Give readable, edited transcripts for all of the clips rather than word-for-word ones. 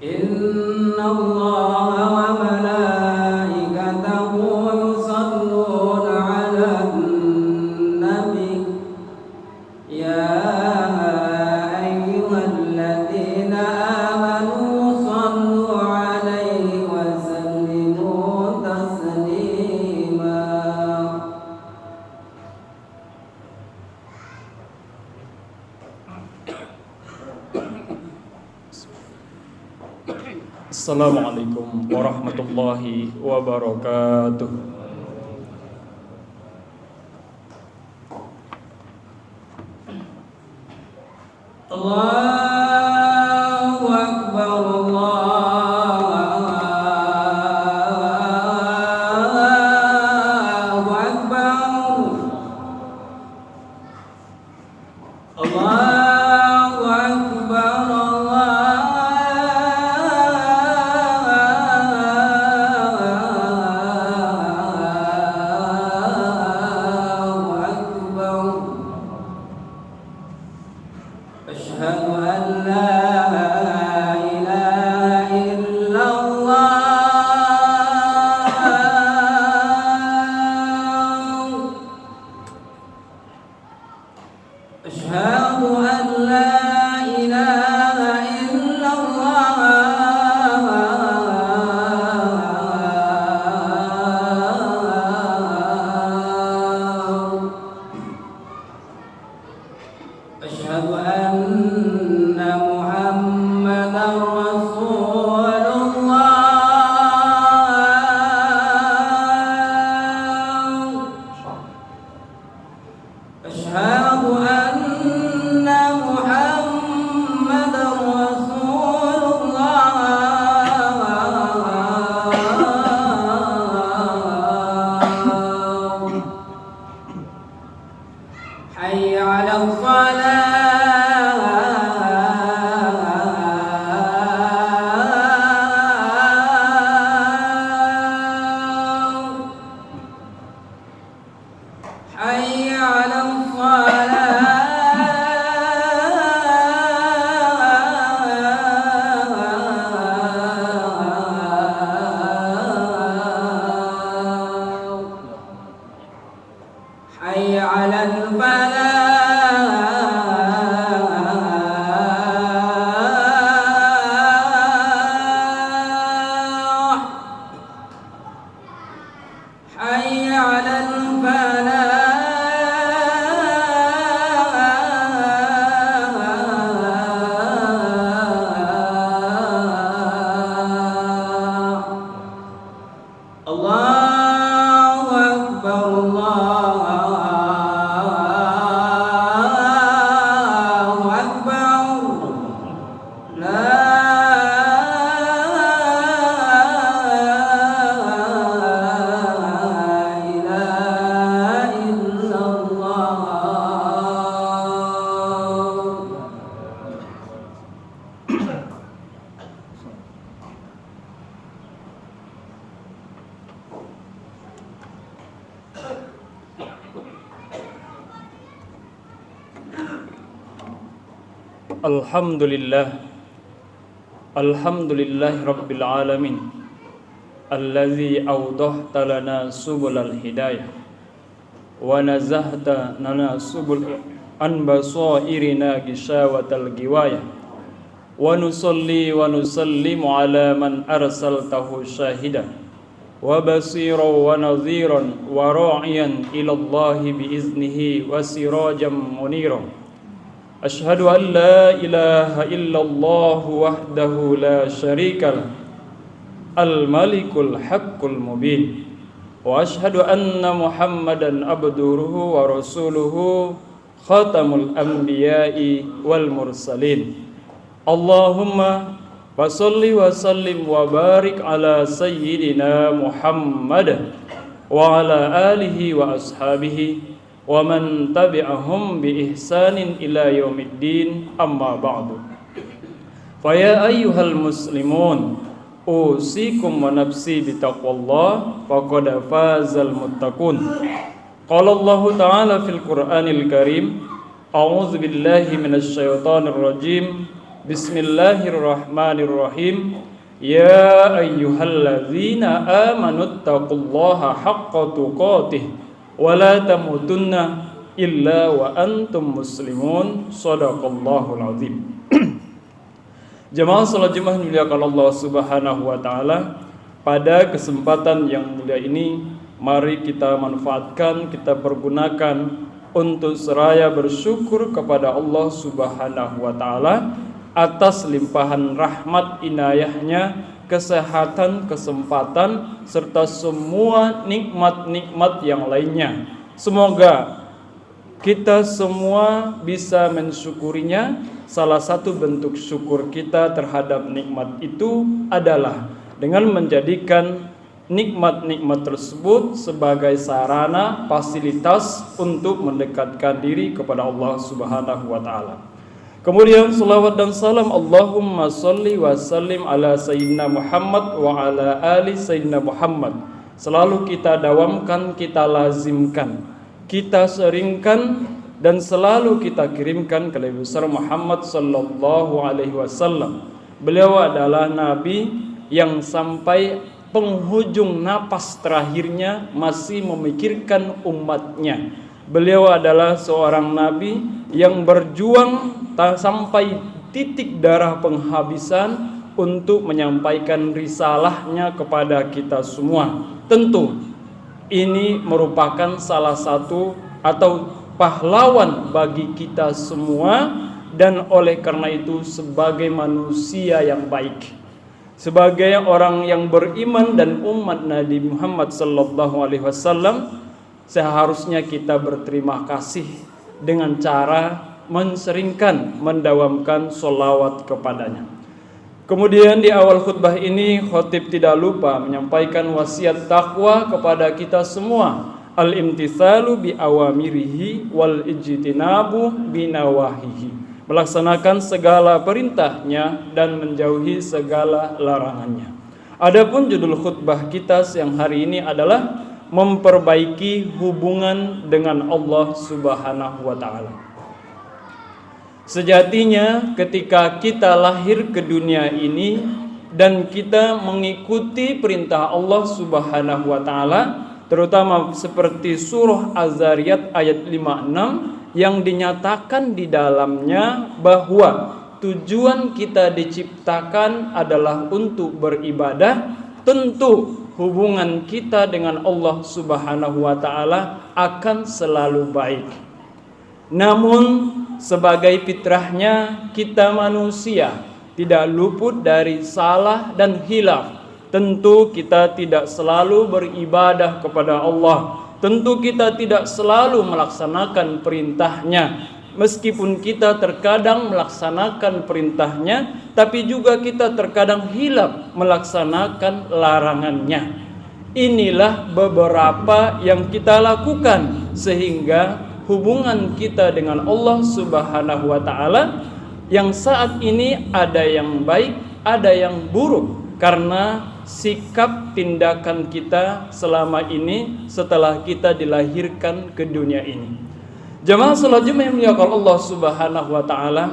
إن الله وملائكته يصلون على النبي يا أيها الذين آمنوا صلوا عليه وسلموا تسليما. Assalamualaikum warahmatullahi wabarakatuh. Allahu Akbar, Allahu Akbar, Allahu Akbar, Allahu Akbar. Asyhadu an la ilaha illallah. Asyhadu an la ilaha illallah. Asyhadu anna Muhammadar Rasulullah. Asyhadu anna Muhammadar Rasulullah. Hayya 'alal falah. Hayya 'alal falah. Hayya 'alal falah. Hayya 'alal falah. Allahu Akbar, Allahu Akbar. La ilaha illallah. Alhamdulillah Rabbil Alamin Allazi awdahta lana subulal hidayah wa nazahta lana subul an basairina gishawatal giwayah wa nusalli wa nusallimu ala man arsaltahu syahidan wa basiran wa nadhiran wa ra'iyan ilallahi biiznihi wa sirajan muniran. Asyhadu an la ilaha illallah wahdahu la syarika lah al-malikul haqqul mubin wa asyhadu anna Muhammadan abduhu wa rasuluhu khatamul anbiya'i wal mursalin. Allahumma fasalli wa sallim wa barik ala sayyidina Muhammad wa ala alihi wa ashabihi wa man tabi'ahum bi ihsanin ila yaumiddin, amma ba'du. Fa ya ayyuhal muslimun, usikum wa nafsi bi taqwallah faqad fazal muttaqun. Qala Allah ta'ala fil Qur'anil Karim, a'udzu billahi minasy syaithanir rajim. Bismillahirrahmanirrahim. Ya ayyuhalladzina amanuttaqullaha haqqa tuqatih wa la tamutunna illa wa antum muslimun. Shadaqallahul azim. Jemaah salat Jumat dimuliakan Allah Subhanahu wa taala. Pada kesempatan yang mulia ini, mari kita manfaatkan, kita pergunakan untuk seraya bersyukur kepada Allah Subhanahu wa taala atas limpahan rahmat inayahnya, kesehatan, kesempatan, serta semua nikmat-nikmat yang lainnya. Semoga kita semua bisa mensyukurinya. Salah satu bentuk syukur kita terhadap nikmat itu adalah dengan menjadikan nikmat-nikmat tersebut sebagai sarana, fasilitas untuk mendekatkan diri kepada Allah Subhanahu wa taala. Kemudian salawat dan salam Allahumma salli wa sallim ala sayyidina Muhammad wa ala ali sayyidina Muhammad selalu kita dawamkan, kita lazimkan, kita seringkan, dan selalu kita kirimkan ke Nabi besar Muhammad sallallahu alaihi wasallam. Beliau adalah nabi yang sampai penghujung napas terakhirnya masih memikirkan umatnya. Beliau adalah seorang nabi yang berjuang sampai titik darah penghabisan untuk menyampaikan risalahnya kepada kita semua. Tentu ini merupakan salah satu atau pahlawan bagi kita semua, dan oleh karena itu sebagai manusia yang baik, sebagai orang yang beriman dan umat Nabi Muhammad sallallahu alaihi wasallam, seharusnya kita berterima kasih dengan cara menseringkan, mendawamkan sholawat kepadanya. Kemudian di awal khutbah ini khatib tidak lupa menyampaikan wasiat takwa kepada kita semua. Al-imtithalu bi awamirihi wal ijtinabu bi nawahihi. Melaksanakan segala perintahnya dan menjauhi segala larangannya. Adapun judul khutbah kita siang hari ini adalah memperbaiki hubungan dengan Allah Subhanahu wa taala. Sejatinya ketika kita lahir ke dunia ini dan kita mengikuti perintah Allah Subhanahu wa taala, terutama seperti surah Az-Zariyat ayat 56 yang dinyatakan di dalamnya bahwa tujuan kita diciptakan adalah untuk beribadah, tentu hubungan kita dengan Allah Subhanahu wa taala akan selalu baik. Namun sebagai fitrahnya kita manusia tidak luput dari salah dan hilaf. Tentu kita tidak selalu beribadah kepada Allah. Tentu kita tidak selalu melaksanakan perintahnya. Meskipun kita terkadang melaksanakan perintahnya, tapi juga kita terkadang hilaf melaksanakan larangannya. Inilah beberapa yang kita lakukan sehingga hubungan kita dengan Allah Subhanahu wa taala yang saat ini ada yang baik, ada yang buruk, karena sikap tindakan kita selama ini setelah kita dilahirkan ke dunia ini. Jemaah salat Jumat yang dimuliakan Allah Subhanahu wa taala,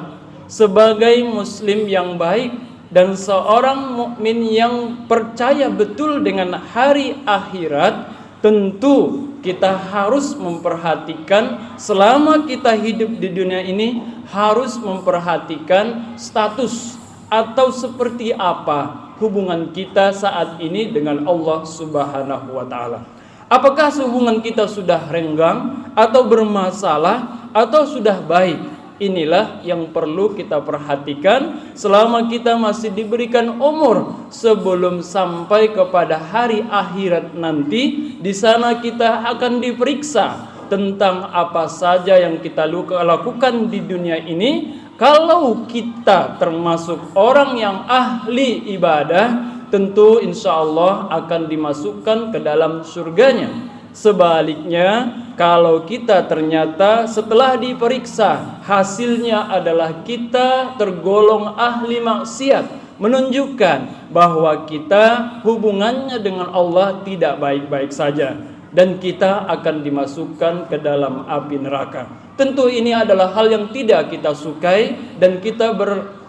sebagai muslim yang baik dan seorang mukmin yang percaya betul dengan hari akhirat, tentu kita harus memperhatikan selama kita hidup di dunia ini, harus memperhatikan status atau seperti apa hubungan kita saat ini dengan Allah Subhanahu wa taala. Apakah hubungan kita sudah renggang atau bermasalah atau sudah baik? Inilah yang perlu kita perhatikan selama kita masih diberikan umur sebelum sampai kepada hari akhirat nanti. Di sana kita akan diperiksa tentang apa saja yang kita lakukan di dunia ini. Kalau kita termasuk orang yang ahli ibadah, tentu insya Allah akan dimasukkan ke dalam surganya. Sebaliknya, kalau kita ternyata setelah diperiksa hasilnya adalah kita tergolong ahli maksiat, menunjukkan bahwa kita hubungannya dengan Allah tidak baik-baik saja, dan kita akan dimasukkan ke dalam api neraka. Tentu ini adalah hal yang tidak kita sukai dan kita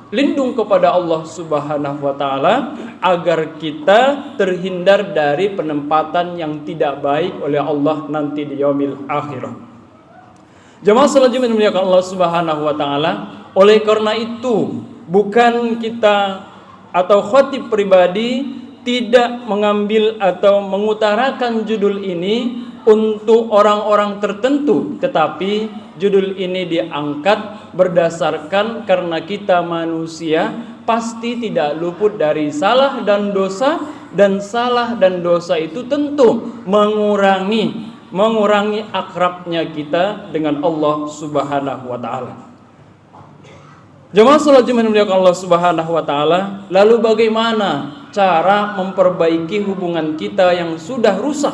lindung kepada Allah Subhanahu wa taala agar kita terhindar dari penempatan yang tidak baik oleh Allah nanti di yaumil akhirah. Jemaah salat Jumat dimuliakan Allah Subhanahu wa taala, oleh karena itu bukan kita atau khatib pribadi tidak mengambil atau mengutarakan judul ini untuk orang-orang tertentu, tetapi judul ini diangkat berdasarkan karena kita manusia pasti tidak luput dari salah dan dosa, dan salah dan dosa itu tentu mengurangi akrabnya kita dengan Allah Subhanahu wa taala. Jemaah salat Jumat dimuliakan Allah Subhanahu wa taala, lalu bagaimana cara memperbaiki hubungan kita yang sudah rusak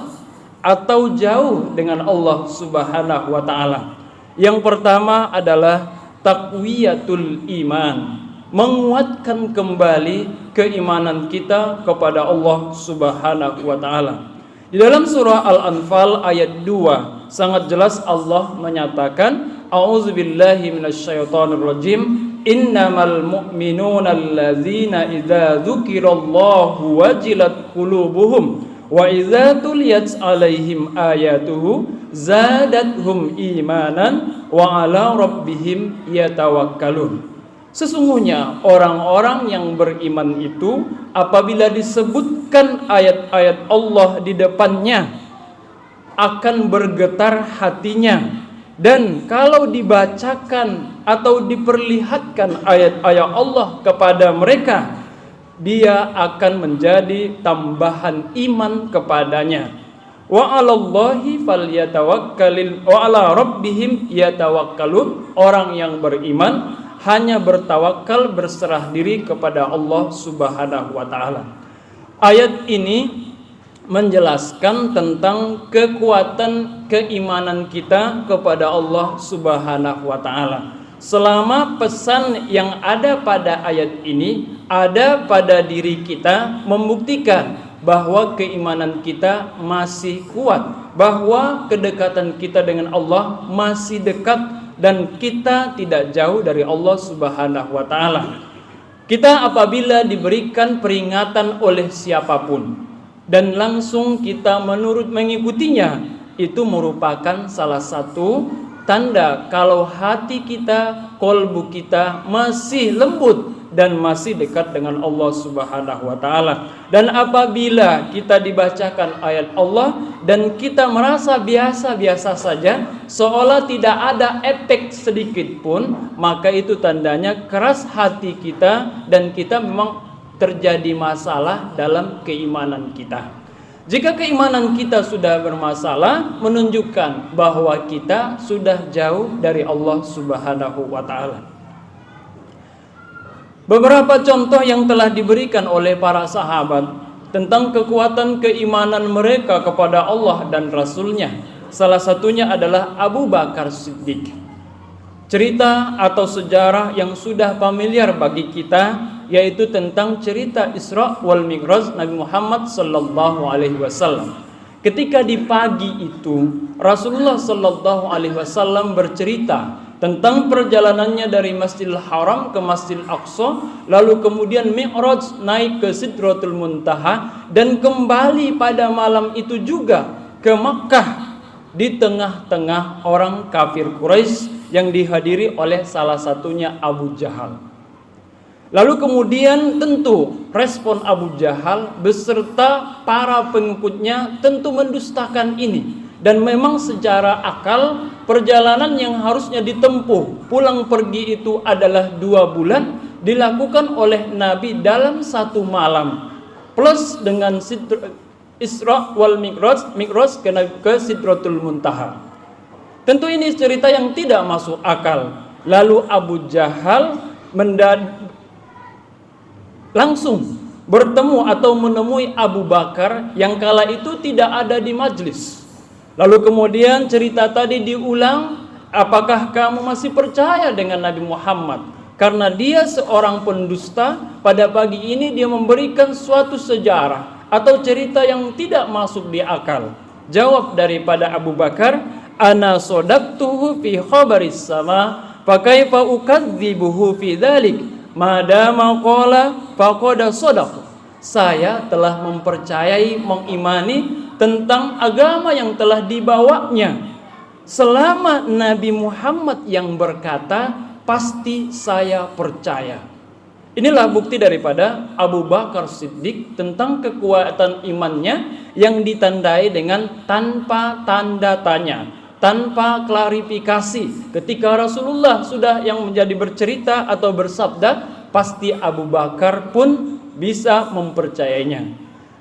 atau jauh dengan Allah Subhanahu wa taala? Yang pertama adalah taqwiyatul iman, menguatkan kembali keimanan kita kepada Allah Subhanahu wa taala. Di dalam surah Al-Anfal ayat 2 sangat jelas Allah menyatakan, a'udzubillahi minasyaitonirrajim, innamal mu'minuna allazina idza dzukirallahu wajilat qulubuhum wa idza tuliyat alaihim ayatuhu zadathum imanan wa ala rabbihim yatawakkalun. Sesungguhnya orang-orang yang beriman itu apabila disebutkan ayat-ayat Allah di depannya akan bergetar hatinya, dan kalau dibacakan atau diperlihatkan ayat-ayat Allah kepada mereka, dia akan menjadi tambahan iman kepadanya. Wa 'alallahi falyatawakkalul wa 'ala rabbihim yatawakkalun. Orang yang beriman hanya bertawakal, berserah diri kepada Allah Subhanahu wa taala. Ayat ini menjelaskan tentang kekuatan keimanan kita kepada Allah Subhanahu wa taala. Selama pesan yang ada pada ayat ini ada pada diri kita, membuktikan bahwa keimanan kita masih kuat, bahwa kedekatan kita dengan Allah masih dekat, dan kita tidak jauh dari Allah Subhanahu wa taala. Kita apabila diberikan peringatan oleh siapapun dan langsung kita menurut mengikutinya, itu merupakan salah satu tanda kalau hati kita, kolbu kita masih lembut dan masih dekat dengan Allah Subhanahu wa taala. Dan apabila kita dibacakan ayat Allah dan kita merasa biasa-biasa saja, seolah tidak ada efek sedikit pun, maka itu tandanya keras hati kita dan kita memang terjadi masalah dalam keimanan kita. Jika keimanan kita sudah bermasalah, menunjukkan bahwa kita sudah jauh dari Allah Subhanahu wa taala. Beberapa contoh yang telah diberikan oleh para sahabat tentang kekuatan keimanan mereka kepada Allah dan Rasul-Nya. Salah satunya adalah Abu Bakar Siddiq. Cerita atau sejarah yang sudah familiar bagi kita, yaitu tentang cerita Isra wal Mi'raj Nabi Muhammad sallallahu alaihi wasallam. Ketika di pagi itu Rasulullah sallallahu alaihi wasallam bercerita tentang perjalanannya dari Masjidil Haram ke Masjidil Aqsa, lalu kemudian Mi'raj naik ke Sidratul Muntaha dan kembali pada malam itu juga ke Makkah di tengah-tengah orang kafir Quraisy yang dihadiri oleh salah satunya Abu Jahal. Lalu kemudian tentu respon Abu Jahal beserta para pengikutnya tentu mendustakan ini. Dan memang secara akal perjalanan yang harusnya ditempuh pulang pergi itu adalah 2 bulan, dilakukan oleh Nabi dalam 1 malam, plus dengan Isra wal Mi'raj ke Sidratul Muntaha. Tentu ini cerita yang tidak masuk akal. Lalu Abu Jahal langsung bertemu atau menemui Abu Bakar yang kala itu tidak ada di majlis. Lalu kemudian cerita tadi diulang, apakah kamu masih percaya dengan Nabi Muhammad? Karena dia seorang pendusta, pada pagi ini dia memberikan suatu sejarah atau cerita yang tidak masuk di akal. Jawab daripada Abu Bakar, ana sodaqtuhu fi khabaris sama, fa kaifa ukadzibuhu fi dzalik? madama qala faqad shadaq. Saya telah mempercayai, mengimani tentang agama yang telah dibawanya. Selama Nabi Muhammad yang berkata, pasti saya percaya. Inilah bukti daripada Abu Bakar Siddiq tentang kekuatan imannya yang ditandai dengan tanpa tanda tanya, tanpa klarifikasi. Ketika Rasulullah sudah yang menjadi bercerita atau bersabda, pasti Abu Bakar pun bisa mempercayainya.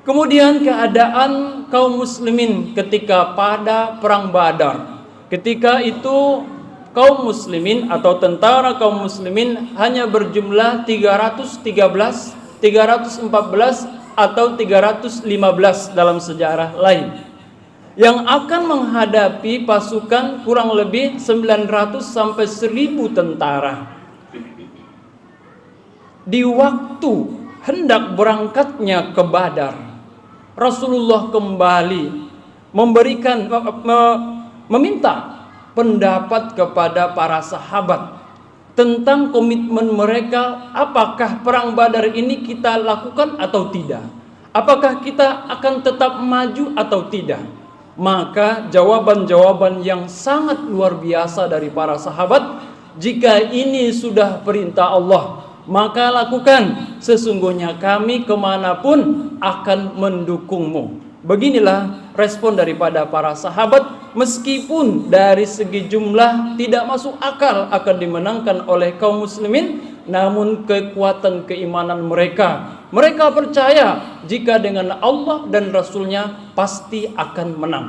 Kemudian keadaan kaum muslimin ketika pada perang Badar. Ketika itu kaum muslimin atau tentara kaum muslimin hanya berjumlah 313, 314 atau 315 dalam sejarah lain, yang akan menghadapi pasukan kurang lebih 900 sampai 1000 tentara. Di waktu hendak berangkatnya ke Badar, Rasulullah kembali meminta pendapat kepada para sahabat tentang komitmen mereka. Apakah perang Badar ini kita lakukan atau tidak? Apakah kita akan tetap maju atau tidak? Maka jawaban-jawaban yang sangat luar biasa dari para sahabat, jika ini sudah perintah Allah, maka lakukan, sesungguhnya kami kemanapun akan mendukungmu. Beginilah respon daripada para sahabat, meskipun dari segi jumlah tidak masuk akal akan dimenangkan oleh kaum muslimin, namun kekuatan keimanan mereka percaya jika dengan Allah dan Rasulnya pasti akan menang.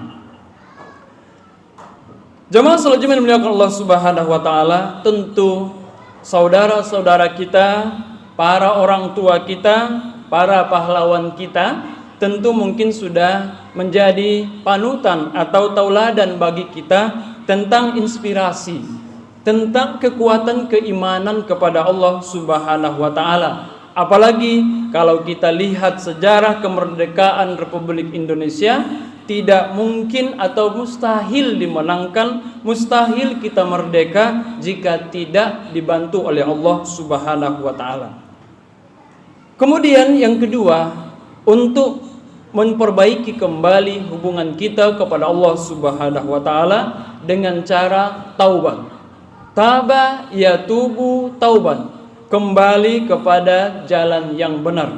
Jemaah salat Jumat dimuliakan Allah Subhanahu wa taala, tentu saudara-saudara kita, para orang tua kita, para pahlawan kita, tentu mungkin sudah menjadi panutan atau tauladan bagi kita tentang inspirasi, tentang kekuatan keimanan kepada Allah Subhanahu wa taala. Apalagi kalau kita lihat sejarah kemerdekaan Republik Indonesia, tidak mungkin atau mustahil dimenangkan, mustahil kita merdeka jika tidak dibantu oleh Allah Subhanahu wa taala. Kemudian yang kedua, untuk memperbaiki kembali hubungan kita kepada Allah Subhanahu wa taala dengan cara taubat. Taba yatubu tauban, kembali kepada jalan yang benar.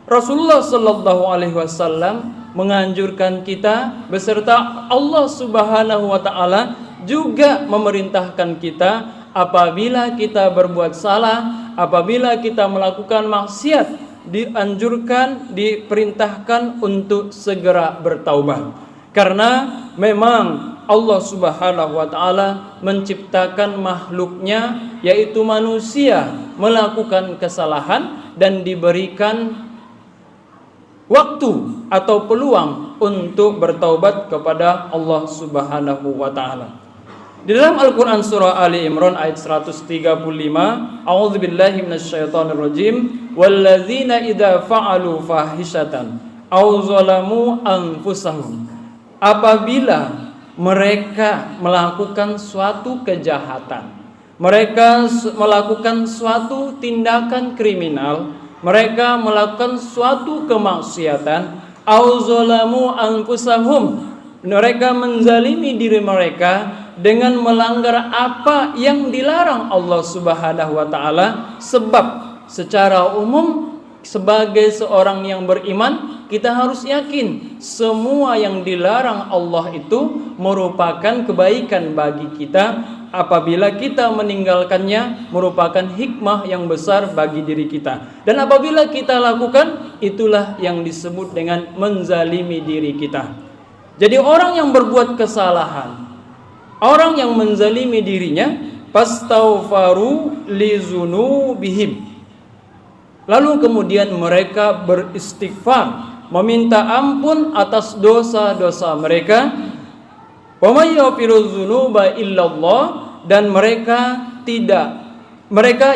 Rasulullah sallallahu alaihi wasallam menganjurkan kita beserta Allah Subhanahu wa taala juga memerintahkan kita apabila kita berbuat salah, apabila kita melakukan maksiat, dianjurkan, diperintahkan untuk segera bertaubat. Karena memang Allah Subhanahu wa taala menciptakan makhluknya, yaitu manusia, melakukan kesalahan dan diberikan waktu atau peluang untuk bertaubat kepada Allah Subhanahu wa taala. Di dalam Al-Qur'an surah Ali Imran ayat 135, A'udzubillahi minasyaitonirrajim, walladzina idza fa'alu fahishatan aw zalamu anfusahum. Apabila mereka melakukan suatu kejahatan, mereka melakukan suatu tindakan kriminal, mereka melakukan suatu kemaksiatan, auzalamu anfusahum, mereka menzalimi diri mereka dengan melanggar apa yang dilarang Allah Subhanahu wa taala. Sebab secara umum sebagai seorang yang beriman, kita harus yakin semua yang dilarang Allah itu merupakan kebaikan bagi kita. Apabila kita meninggalkannya, merupakan hikmah yang besar bagi diri kita. Dan apabila kita lakukan, itulah yang disebut dengan menzalimi diri kita. Jadi orang yang berbuat kesalahan, orang yang menzalimi dirinya, fastaghfaru lizunubihim, lalu kemudian mereka beristighfar, meminta ampun atas dosa-dosa mereka. Wa may yaghfiru dzunuba illallah, dan mereka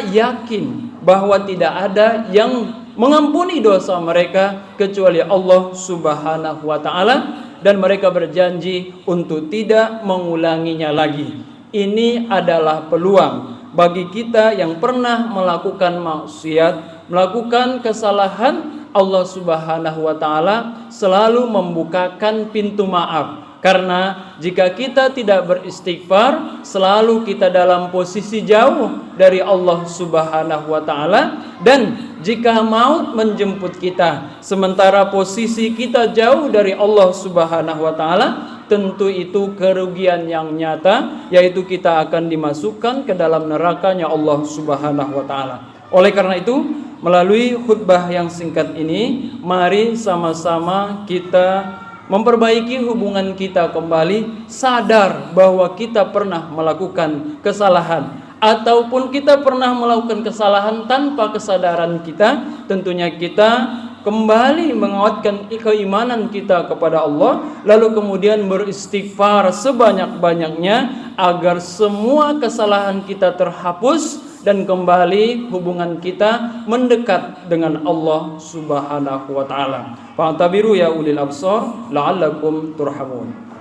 yakin bahwa tidak ada yang mengampuni dosa mereka kecuali Allah Subhanahu wa taala, dan mereka berjanji untuk tidak mengulanginya lagi. Ini adalah peluang bagi kita yang pernah melakukan maksiat, melakukan kesalahan, Allah Subhanahu wa taala selalu membukakan pintu maaf. Karena jika kita tidak beristighfar, selalu kita dalam posisi jauh dari Allah Subhanahu wa taala, dan jika maut menjemput kita sementara posisi kita jauh dari Allah Subhanahu wa taala, tentu itu kerugian yang nyata, yaitu kita akan dimasukkan ke dalam nerakanya Allah Subhanahu wa taala. Oleh karena itu, melalui khutbah yang singkat ini, mari sama-sama kita memperbaiki hubungan kita kembali, sadar bahwa kita pernah melakukan kesalahan, ataupun kita pernah melakukan kesalahan tanpa kesadaran kita. Tentunya kita kembali menguatkan keimanan kita kepada Allah, lalu kemudian beristighfar sebanyak-banyaknya agar semua kesalahan kita terhapus dan kembali hubungan kita mendekat dengan Allah Subhanahu wa taala. Fa'tabiru ya ulil absar la'allakum turhamun.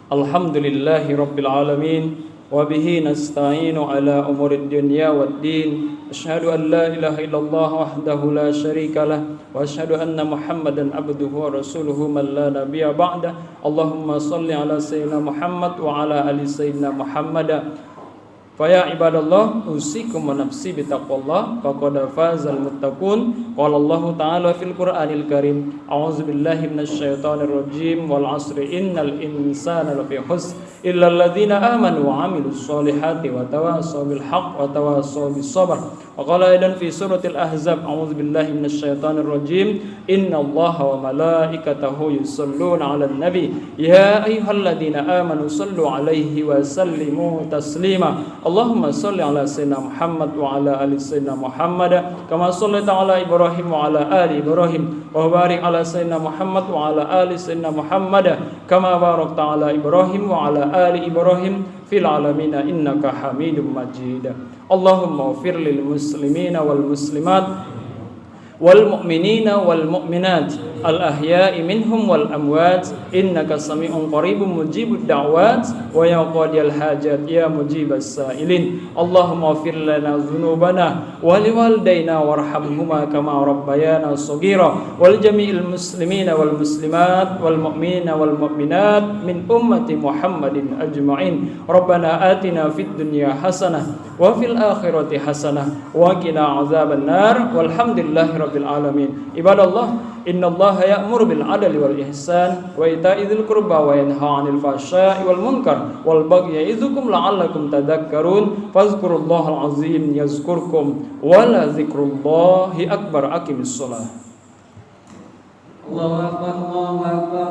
Alhamdulillahi rabbil alamin. وبه نستعين على أمور الدنيا والدين أشهد أن لا إله إلا الله وحده لا شريك له وأشهد أن محمدا عبده ورسوله من لا نبي بعده اللهم صل على سيدنا محمد وعلى آل سيدنا محمد فيا عباد الله أوصيكم ونفسي بتقوى الله فقد فاز المتقون قال الله تعالى في القرآن الكريم أعوذ بالله من الشيطان الرجيم والعصر إن الإنسان لفي خسر إلا الذين آمنوا وعملوا الصالحات وتواصوا بالحق وتواصوا بالصبر وقال أيضا في سورة الأحزاب أعوذ بالله من الشيطان الرجيم إن الله وملائكته يصلون على النبي يا أيها الذين آمنوا صلوا عليه وسلموا تسليما اللهم صل على سيدنا محمد وعلى آل سيدنا محمد كما صليت على إبراهيم وعلى آل إبراهيم وبارك على سيدنا محمد وعلى آل سيدنا محمد كما باركت على إبراهيم وعلى آل إبراهيم في العالمين إنك حميد مجيد اللهم اغفر للمسلمين والمسلمات والمؤمنين والمؤمنات الأحياء منهم والأموات إنك سميع قريب مجيب الدعوات ويا قاضي الحاجات يا مجيب السائلين اللهم اغفر لنا ذنوبنا ولوالدينا وارحمهما كما ربيانا صغيرا ولجميع المسلمين والمسلمات والمؤمنين والمؤمنات من أمة محمد أجمعين ربنا آتنا في الدنيا حسنة وفي الآخرة حسنة وقنا عذاب النار والحمد لله رب العالمين عباد الله إن الله يأمر بالعدل والإحسان وإيتاء ذي القربى وينهى عن الفحشاء والمنكر والبغي يعظكم لعلكم تذكرون فاذكروا الله العظيم يذكركم ولذكر الله أكبر أقم الصلاة الله أكبر الله أكبر